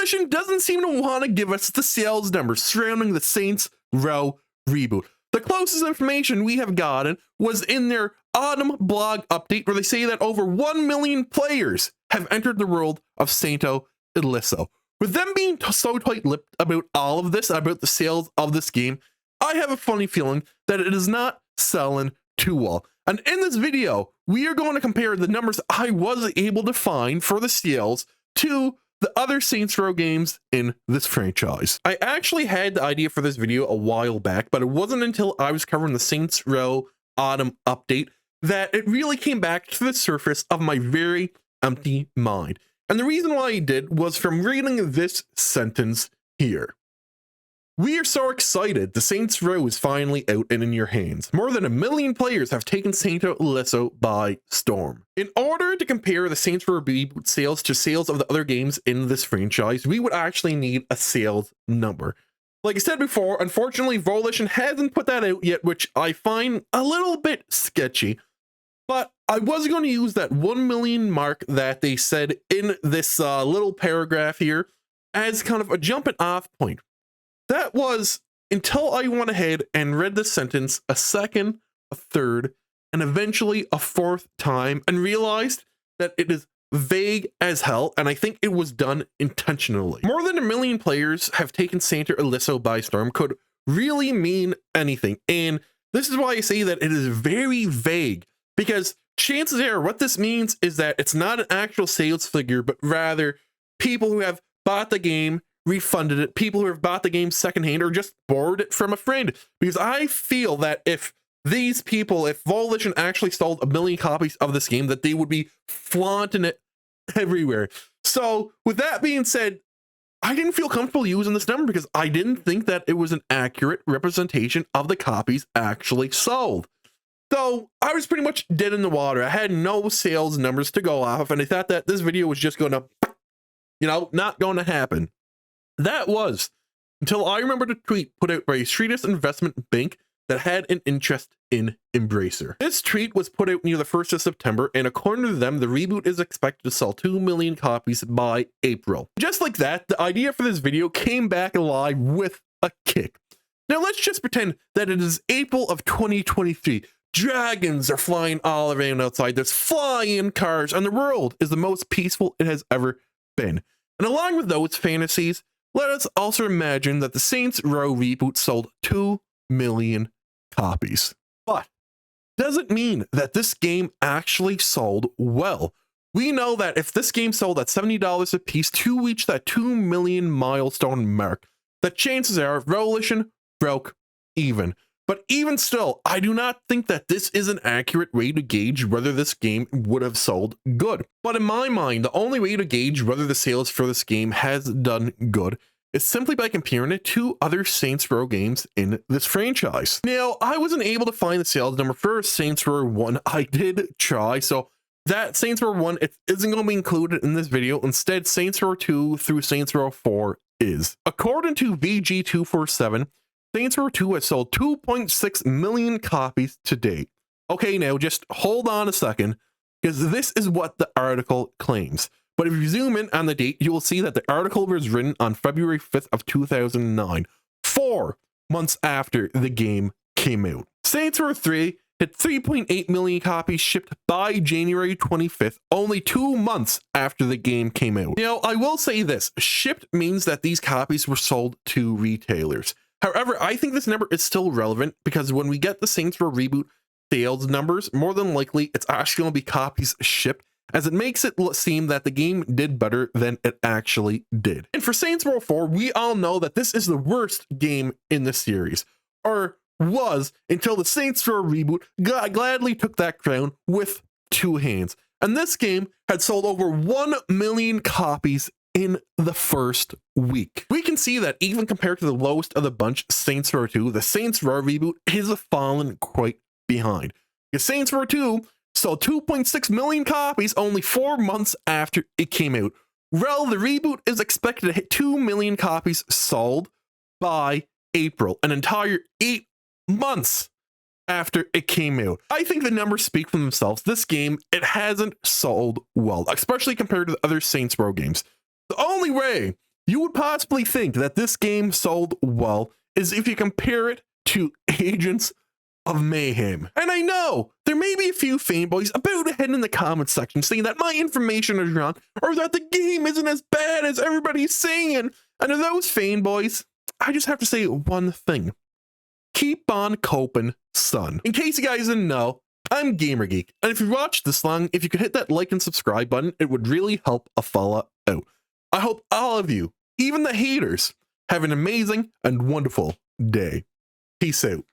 Volition doesn't seem to want to give us the sales numbers surrounding the Saints Row reboot. The closest information we have gotten was in their autumn blog update, where they say that over 1 million players have entered the world of Santo Ileso. With them being so tight-lipped about all of this, about the sales of this game, I have a funny feeling that it is not selling too well. And in this video, we are going to compare the numbers I was able to find for the sales to the other Saints Row games in this franchise. I actually had the idea for this video a while back, but it wasn't until I was covering the Saints Row Autumn update that it really came back to the surface of my very empty mind. And the reason why I did was from reading this sentence here. We are so excited, the Saints Row is finally out and in your hands. More than 1 million players have taken Santo Ileso by storm. In order to compare the Saints Row Reboot sales to sales of the other games in this franchise, we would actually need a sales number. Like I said before, unfortunately, Volition hasn't put that out yet, which I find a little bit sketchy. But I was going to use that 1 million mark that they said in this little paragraph here as kind of a jumping off point. That was until I went ahead and read the sentence a second, a third, and eventually a fourth time and realized that it is vague as hell, and I think it was done intentionally. More than 1 million players have taken Santo Ileso by storm could really mean anything, and this is why I say that it is very vague, because chances are what this means is that it's not an actual sales figure, but rather people who have bought the game, refunded it, people who have bought the game secondhand, or just borrowed it from a friend. Because I feel that if these people, if Volition actually sold 1 million copies of this game, that they would be flaunting it everywhere. So with that being said, I didn't feel comfortable using this number because I didn't think that it was an accurate representation of the copies actually sold. So I was pretty much dead in the water. I had no sales numbers to go off, and I thought that this video was just going to, not going to happen. That was until I remembered a tweet put out by a Swedish investment bank that had an interest in Embracer. This tweet was put out near the 1st of September, and according to them, the reboot is expected to sell 2 million copies by April. Just like that, the idea for this video came back alive with a kick. Now let's just pretend that it is April of 2023. Dragons are flying all around outside. There's flying cars, and the world is the most peaceful it has ever been. And along with those fantasies, let us also imagine that the Saints Row reboot sold 2 million copies. But does it mean that this game actually sold well? We know that if this game sold at $70 a piece to reach that 2 million milestone mark, that chances are Volition broke even. But even still, I do not think that this is an accurate way to gauge whether this game would have sold good. But in my mind, the only way to gauge whether the sales for this game has done good is simply by comparing it to other Saints Row games in this franchise. Now, I wasn't able to find the sales number for Saints Row 1. I did try, so that Saints Row 1 it isn't going to be included in this video. Instead, Saints Row 2 through Saints Row 4 is. According to VG247, Saints Row 2 has sold 2.6 million copies to date. Okay, now just hold on a second, because this is what the article claims. But if you zoom in on the date, you will see that the article was written on February 5th of 2009, 4 months after the game came out. Saints Row 3 hit 3.8 million copies shipped by January 25th, only 2 months after the game came out. Now, I will say this, shipped means that these copies were sold to retailers. However, I think this number is still relevant because when we get the Saints Row Reboot sales numbers, more than likely it's actually going to be copies shipped, as it makes it seem that the game did better than it actually did. And for Saints Row 4, we all know that this is the worst game in the series, or was until the Saints Row Reboot gladly took that crown with 2 hands. And this game had sold over 1 million copies in the first week. We can see that even compared to the lowest of the bunch, Saints Row 2, the Saints Row Reboot is fallen quite behind. Because Saints Row 2 sold 2.6 million copies only 4 months after it came out. Well, the reboot is expected to hit 2 million copies sold by April, an entire 8 months after it came out. I think the numbers speak for themselves. This game, it hasn't sold well, especially compared to the other Saints Row games. The only way you would possibly think that this game sold well is if you compare it to Agents of Mayhem. And I know there may be a few fanboys about to head in the comment section saying that my information is wrong or that the game isn't as bad as everybody's saying. And to those fanboys, I just have to say one thing. Keep on coping, son. In case you guys didn't know, I'm GamerGeek, and if you watched this long, if you could hit that like and subscribe button, it would really help a fella out. I hope all of you, even the haters, have an amazing and wonderful day. Peace out.